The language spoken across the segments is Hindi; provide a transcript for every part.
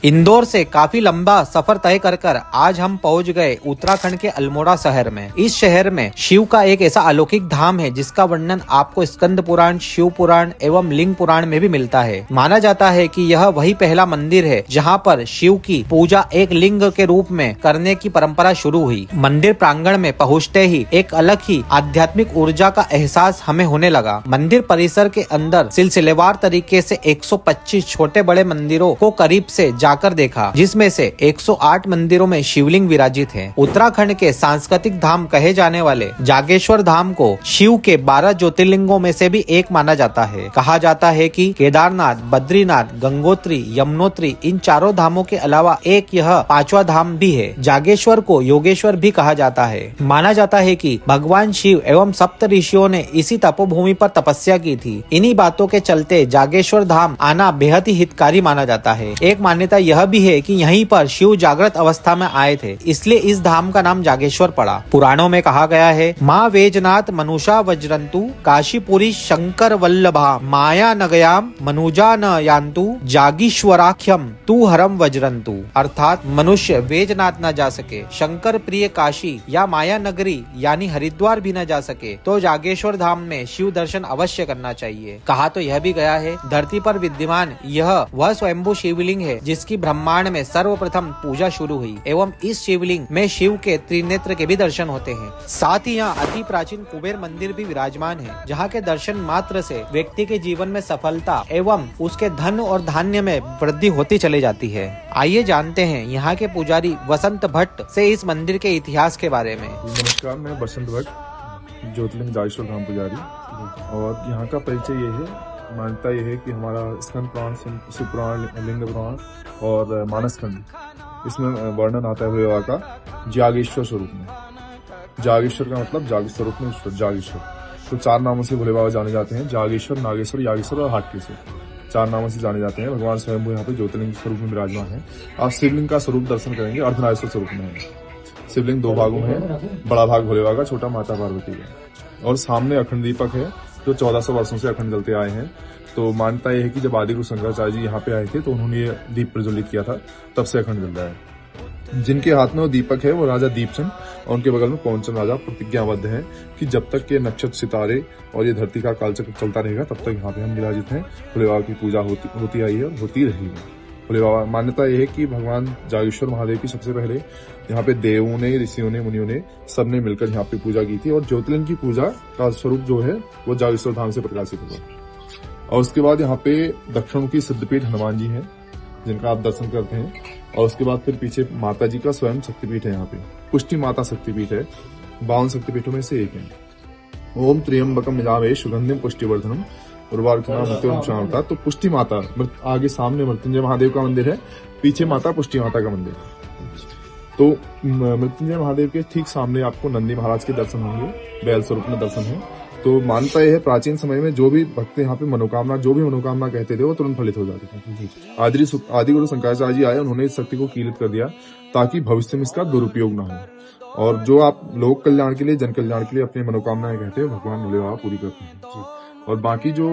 इंदौर से काफी लंबा सफर तय कर आज हम पहुंच गए उत्तराखंड के अल्मोड़ा शहर में। इस शहर में शिव का एक ऐसा अलौकिक धाम है जिसका वर्णन आपको स्कंद पुराण, शिव पुराण एवं लिंग पुराण में भी मिलता है। माना जाता है कि यह वही पहला मंदिर है जहां पर शिव की पूजा एक लिंग के रूप में करने की परंपरा शुरू हुई। मंदिर प्रांगण में पहुंचते ही एक अलग ही आध्यात्मिक ऊर्जा का एहसास हमें होने लगा। मंदिर परिसर के अंदर सिलसिलेवार तरीके से 125 छोटे बड़े मंदिरों को करीब से जाकर देखा, जिसमें से 108 मंदिरों में शिवलिंग विराजित हैं। उत्तराखंड के सांस्कृतिक धाम कहे जाने वाले जागेश्वर धाम को शिव के 12 ज्योतिर्लिंगों में से भी एक माना जाता है। कहा जाता है कि केदारनाथ, बद्रीनाथ, गंगोत्री, यमुनोत्री इन चारों धामों के अलावा एक यह 5वां धाम भी है। जागेश्वर को योगेश्वर भी कहा जाता है। माना जाता है कि भगवान शिव एवं सप्त ऋषियों ने इसी तपोभूमि पर तपस्या की थी। इन्हीं बातों के चलते जागेश्वर धाम आना बेहद ही हितकारी माना जाता है। एक मान्यता यह भी है कि यहीं पर शिव जागृत अवस्था में आए थे, इसलिए इस धाम का नाम जागेश्वर पड़ा। पुराणों में कहा गया है, माँ वेजनाथ मनुषा वज्रंतु काशीपुरी शंकर वल्लभा माया नगयाम मनुजा न यान्तु जागीश्वराख्यम तू हरम वज्रंतु। अर्थात मनुष्य वेजनाथ न जा सके, शंकर प्रिय काशी या माया नगरी यानी हरिद्वार भी न जा सके तो जागेश्वर धाम में शिव दर्शन अवश्य करना चाहिए। कहा तो यह भी गया है, धरती पर विद्यमान यह वह स्वयंभू शिवलिंग है जिसकी ब्रह्मांड में सर्वप्रथम पूजा शुरू हुई एवं इस शिवलिंग में शिव के त्रिनेत्र के भी दर्शन होते हैं। साथ ही यहाँ अति प्राचीन कुबेर मंदिर भी विराजमान है, जहाँ के दर्शन मात्र से व्यक्ति के जीवन में सफलता एवं उसके धन और धान्य में वृद्धि होती चली जाती है। आइए जानते हैं यहाँ के पुजारी वसंत भट्ट से इस मंदिर के इतिहास के बारे में। नमस्कार, मैं वसंत भट्ट, ज्योतिर्लिंग जागेश्वर धाम पुजारी। और यहाँ का परिचय ये है, मान्यता यह है कि हमारा स्कंद पुराण, शिव पुराण, लिंग पुराण और मानस खंड, इसमें वर्णन आता है भोले बाबा का जागेश्वर स्वरूप में। जागेश्वर का मतलब जाग स्वरूप में ईश्वर, जागेश्वर। तो 4 नामों से भोले बाबा जाने जाते हैं, जागेश्वर, नागेश्वर, यागेश्वर और हाटकेश्वर। 4 नामों से जाने जाते हैं। भगवान स्वयं यहाँ पे ज्योतिर्लिंग स्वरूप में विराजमान है। आप शिवलिंग का स्वरूप दर्शन करेंगे, अर्धनारीश्वर स्वरूप में है। शिवलिंग 2 भागों में है, बड़ा भाग भोले बाबा का, छोटा माता पार्वती का। और सामने अखंड दीपक है जो 1400 वर्षों से अखंड जलते आए हैं। तो मान्यता यह है कि जब आदिगुरु शंकराचार्य जी यहाँ पे आए थे तो उन्होंने ये दीप प्रज्वलित किया था, तब से अखंड जल रहा है। जिनके हाथ में वो दीपक है वो राजा दीपचंद, और उनके बगल में पवनचंद राजा प्रतिज्ञाबद्ध है कि जब तक ये नक्षत्र, सितारे और ये धरती का कालचक्र चलता रहेगा तब तक यहाँ पे हम विराजित हैं। भोले बाबा की पूजा होती आई है और होती रहेगी। भोले बाबा, मान्यता यह है कि भगवान जागेश्वर महादेव की सबसे पहले यहाँ पे देवों ने, ऋषियों ने, मुनियों ने सबने मिलकर यहाँ पे पूजा की थी, और ज्योतिर्लिंग की पूजा का स्वरूप जो है वो जागेश्वर धाम से प्रकाशित हुआ। और उसके बाद यहाँ पे दक्षिणमुखी सिद्धपीठ हनुमान जी हैं जिनका आप दर्शन करते हैं। और उसके बाद फिर पीछे माता जी का स्वयं शक्तिपीठ है। यहाँ पे पुष्टि माता शक्तिपीठ है, 52 शक्तिपीठों में से एक है। ओम त्र्यंबकम यजामहे सुगंधिम पुष्टिवर्धनम उर्वारुकम। तो पुष्टि माता आगे सामने मृत्युंजय महादेव का मंदिर है, पीछे माता पुष्टि माता का मंदिर है। तो मृत्युंजय महादेव के ठीक सामने आपको नंदी महाराज के दर्शन होंगे, बैल स्वरूप में दर्शन है। तो मानता यह है, प्राचीन समय में जो भी भक्त यहाँ पे मनोकामना, जो भी मनोकामना कहते थे वो तुरंत फलित हो जाती थी। आदिगुरु शंकराचार्य जी आए, उन्होंने इस शक्ति को कीलित कर दिया ताकि भविष्य में इसका दुरुपयोग न हो। और जो आप लोक कल्याण के लिए, जन कल्याण के लिए अपनी मनोकामनाएं कहते हैं, भगवान भोले बाबा पूरी करते हैं। और बाकी जो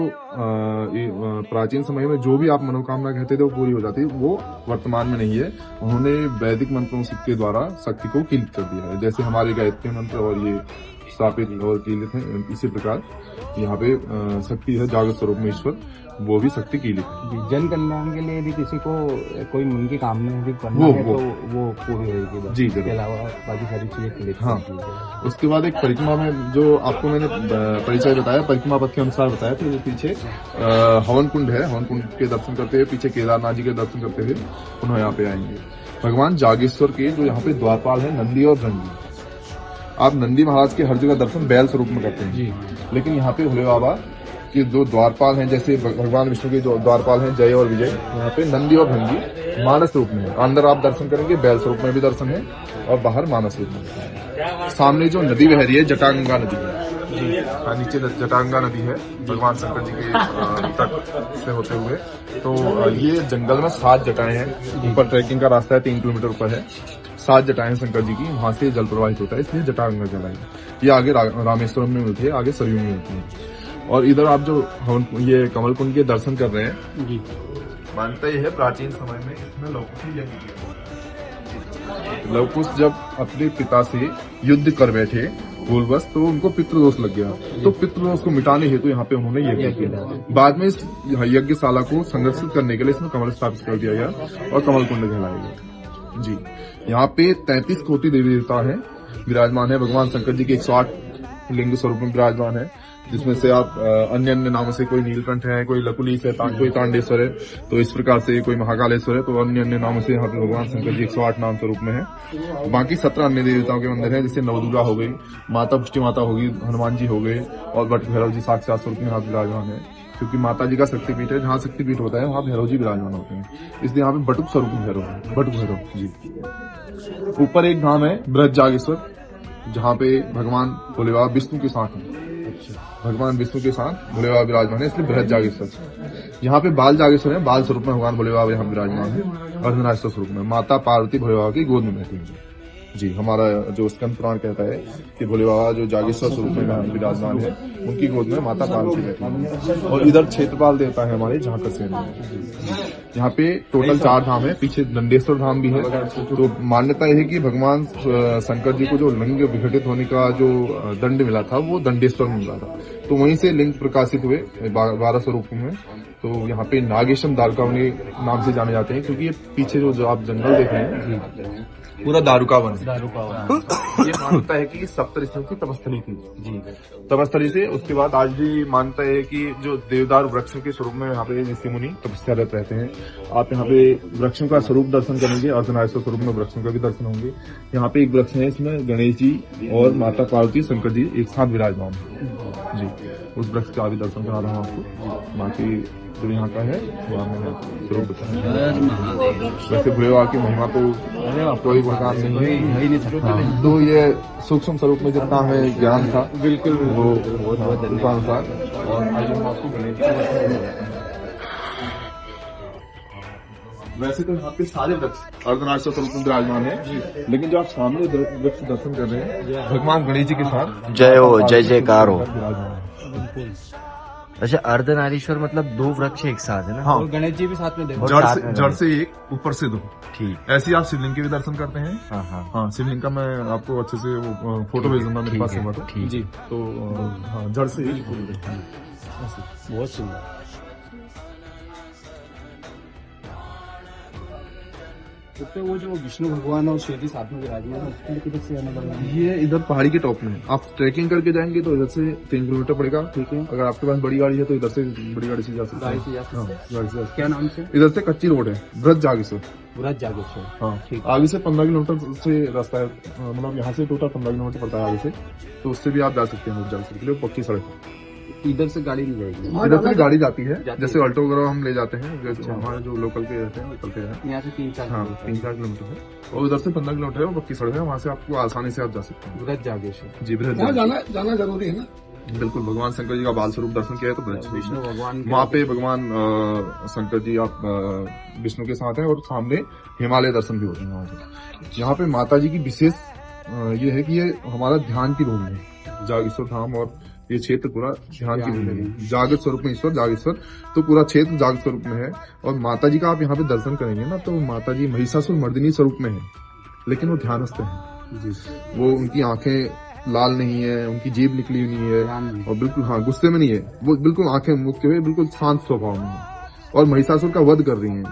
प्राचीन समय में जो भी आप मनोकामना कहते थे वो पूरी हो जाती, वो वर्तमान में नहीं है। उन्होंने वैदिक मंत्रों के द्वारा शक्ति को कीलित कर दिया है। जैसे हमारे गायत्री मंत्र और ये स्थापित और कीलित है, इसी प्रकार यहाँ पे शक्ति है जागृत स्वरूप में ईश्वर, वो भी शक्ति कीलित है। जन कल्याण के लिए यदि किसी को कोई मन की कामना यदि करना है तो वो पूरी होगी जी। इसके अलावा बाकी सारी चीजें कीलित। हाँ, उसके बाद एक परिक्रमा में जो आपको मैंने परिचय बताया, परिक्रमा पथ के अनुसार बताया, तो पीछे हवन कुंड है, हवन कुंड के दर्शन करते हुए पीछे केदारनाथ जी के दर्शन करते हुए पुनः यहाँ पे आएंगे। भगवान जागेश्वर के जो यहाँ पे द्वारपाल है नंदी और भृंगी। आप नंदी महाराज के हर जगह दर्शन बैल स्वरूप में करते हैं जी, लेकिन यहाँ पे भोले बाबा के जो द्वारपाल हैं, जैसे भगवान विष्णु के जो द्वारपाल हैं जय और विजय, यहाँ पे नंदी और भृंगी मानस रूप में है। अंदर आप दर्शन करेंगे बैल स्वरूप में भी दर्शन है, और बाहर मानस रूप में। सामने जो नदी बह रही है जटागंगा नदी है, नीचे जटागंगा नदी है, भगवान शंकर जी के तट से होते हुए। तो ये जंगल में 7 जटाएं हैं। ऊपर ट्रैकिंग का रास्ता है, 3 किलोमीटर ऊपर है। 7 जटाएं शंकर जी की, वहां से जल प्रवाहित होता है, इसलिए जटागंगा कहलाई। ये आगे रामेश्वरम में मिलती है, आगे सरयू में मिलती है। और इधर आप जो ये कमल कुंड के दर्शन कर रहे हैं जी, मान्यता यह है प्राचीन समय में इसमें लवकुश यज्ञ किया। लवकुश जब अपने पिता से युद्ध कर बैठे भूलवश, तो उनको पितृदोष लग गया, तो पितृदोष को मिटाने हेतु यहाँ पे उन्होंने यज्ञ किया। बाद में इस यज्ञशाला को संरक्षित करने के लिए इसमें कमल स्थापित कर दिया गया और कमल कुंड कहलाया गया। जी, यहाँ पे 33 कोटि देवी देवता है विराजमान है। भगवान शंकर जी के 108 लिंग स्वरूप में विराजमान है, जिसमें से आप अन्य अन्य नामों से कोई नीलकंठ है, कोई लकुलीस है, कोई तांडेश्वर है, तो इस प्रकार से कोई महाकालेश्वर है, तो अन्य अन्य नामों से यहाँ पे भगवान शंकर जी 108 नाम स्वरूप में है। बाकी 17 अन्य देवताओं के मंदिर है, जैसे नवदुर्गा हो गई, माता पुष्टि माता होगी, हनुमान जी हो गए और बट भैरव जी साक्षात स्वरूप में यहाँ विराजमान है। क्योंकि माता जी का शक्तिपीठ है, जहाँ शक्तिपीठ होता है वहाँ भैरव जी विराजमान होते हैं, इसलिए यहाँ पे बटुक स्वरूप में भैरव है, बटुक भैरव जी। ऊपर एक धाम है बृहद जागेश्वर, जहाँ पे भगवान भोले बाबा विष्णु के साथ हैं। भगवान विष्णु के साथ भोले बाबा विराजमान है, इसलिए बृहद जागेश्वर। यहाँ पे बाल जागेश्वर है, बाल स्वरूप में भगवान भोले बाबा यहाँ विराजमान है। अर्धनारीश्वर स्वरूप में माता पार्वती भोले बाबा की गोद में बैठी है। जी, हमारा जो स्कंद पुराण कहता है कि भोले बाबा जो जागेश्वर स्वरूप में विराजमान है, उनकी गोद में माता पार्वती बैठी है। और इधर क्षेत्रपाल देवता है हमारे झांकर सेन में। यहाँ पे टोटल 4 धाम है, पीछे दंडेश्वर धाम भी है। तो मान्यता यह है कि भगवान शंकर जी को जो लिंग विघटित होने का जो दंड मिला था, वो दंडेश्वर में मिला था, तो वहीं से लिंग प्रकाशित हुए 12 स्वरूप में। तो यहाँ पे नागेशम दारुकावनी नाम से जाने जाते हैं, क्योंकि ये पीछे जो आप जंगल देख रहे हैं पूरा दारुका वन है। ये मानता है कि सप्तऋषियों की तपस्थली थी जी, तपस्थली से उसके बाद आज भी मानता है कि जो देवदार वृक्ष के स्वरूप में यहाँ पे ऋषि मुनि तपस्यारत रहते हैं। आप यहाँ पे वृक्षों का स्वरूप दर्शन करेंगे, अर्धनारीश्वर स्वरूप में वृक्षों का भी दर्शन होंगे। यहाँ पे एक वृक्ष है, इसमें गणेश जी और माता पार्वती शंकर जी एक साथ विराजमान है जी। उस वृक्ष का भी दर्शन करा रहा हूँ आपको। बाकी जो यहाँ का है वो आपने स्वरूप बताया। वैसे भोले बाबा की महिमा तो कोई प्रकार नहीं है, तो ये सूक्ष्म स्वरूप में जितना हमें ज्ञान था बिल्कुल वो अनुसार। और आइए हम आपको गणेश, वैसे तो यहाँ पे सारे वृक्ष अर्धनारीश्वर स्वरूप में विराजमान है, लेकिन जो आप सामने वृक्ष दर्शन कर रहे हैं भगवान गणेश जी के साथ जय हो, जय जयकार हो। बिल्कुल। अच्छा, अर्धनारीश्वर मतलब 2 वृक्ष एक साथ है ना? हाँ, और गणेश जी भी साथ में देखो, जड़ से एक, ऊपर से 2। ठीक, ऐसे ही आप शिवलिंग के भी दर्शन करते हैं। हाँ, शिवलिंग का मैं आपको अच्छे से वो फोटो भेज दूंगा मेरे पास होगा तो जी। तो हाँ, जड़ से एक बहुत सुंदर। तो वो जो विष्णु भगवान और शिव जी साथ में विराजमान है, उसके लिए किधर से आना पड़ेगा? ये इधर पहाड़ी के टॉप में आप ट्रैकिंग करके जाएंगे तो इधर से 3 किलोमीटर पड़ेगा। ठीक है, अगर आपके पास बड़ी गाड़ी है तो इधर से बड़ी गाड़ी से जा सकते हैं। गाड़ी से क्या नाम से? इधर से कच्ची रोड है, बृहद जागेश्वर। बृहद जागेश्वर, हाँ ठीक। आगे से 15 किलोमीटर से रास्ता है, मतलब यहाँ से टोटल 15 किलोमीटर पड़ता है आगे से, तो उससे भी आप जा सकते हैं जागेश्वर के लिए, पक्की सड़क। इधर से गाड़ी नहीं जाएगी? इधर से गाड़ी जाती है, जैसे ऑल्टो वगैरह हम ले जाते हैं, जैसे हमारे जो लोकल के रहते हैं लोकल के हैं, यहाँ से 3-4 किलोमीटर है, और उधर से 15 किलोमीटर है, वो पक्की सड़क है, वहाँ से आपको आसानी से आप जा सकते हैं। बृहद जागेश्वर जी, बृहद जाना जरूरी है ना। बिल्कुल, भगवान शंकर जी का बाल स्वरूप दर्शन किया है तो विष्णु भगवान वहाँ पे भगवान शंकर जी आप विष्णु के साथ हैं, और सामने हिमालय दर्शन भी होते हैं वहाँ से। यहाँ पे माता जी की विशेष ये है कि ये हमारा ध्यान की भूमि है, जागेश्वर धाम, और ये क्षेत्र पूरा ध्यान की भूमि है। जागृत स्वरूप में ईश्वर जागेश्वर, तो पूरा क्षेत्र जागृत स्वरूप में है। और माता जी का आप यहाँ पे दर्शन करेंगे ना, तो माता जी महिषासुर मर्दिनी स्वरूप में है, लेकिन वो ध्यानस्थ है। वो उनकी आंखें लाल नहीं है, उनकी जीभ निकली नहीं है, और बिल्कुल हाँ गुस्से में नहीं है, वो बिल्कुल आंखें मुक्त हुए बिल्कुल शांत स्वभाव में है, और महिषासुर का वध कर रही है।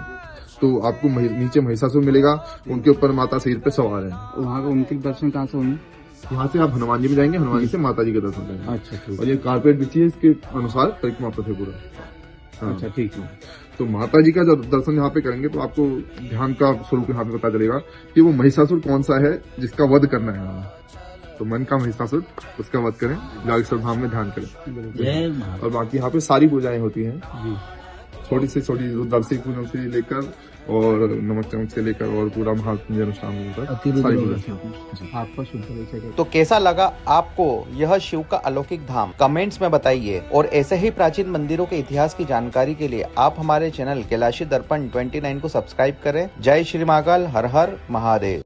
तो आपको नीचे महिषासुर मिलेगा, उनके ऊपर माता सिर पे सवार है। वहाँ का उनके दर्शन कहाँ से होंगे? यहाँ से आप हनुमान जी में जाएंगे, हनुमान जी से माता जी के दर्शन करेंगे। अच्छा, और ये कारपेट बिछी है, इसके अनुसार परिक्रमा पथ है पूरा। अच्छा ठीक है। तो माता जी का जब दर्शन यहाँ पे करेंगे तो आपको ध्यान का स्वरूप यहाँ पे पता चलेगा कि वो महिषासुर कौन सा है जिसका वध करना है हमें। तो मन का महिषासुर, उसका वध करें, जागेश्वर धाम में ध्यान करें। और बाकी यहाँ पे सारी पूजाएं होती हैं, छोटी से छोटी दर्शी पूजन से लेकर और नमक चमक से लेकर और पूरा महापुंज अनुष्ठान आपका शुभ। तो कैसा लगा आपको यह शिव का अलौकिक धाम, कमेंट्स में बताइए। और ऐसे ही प्राचीन मंदिरों के इतिहास की जानकारी के लिए आप हमारे चैनल कैलाशी दर्पण 29 को सब्सक्राइब करें। जय श्री महाकाल, हर हर महादेव।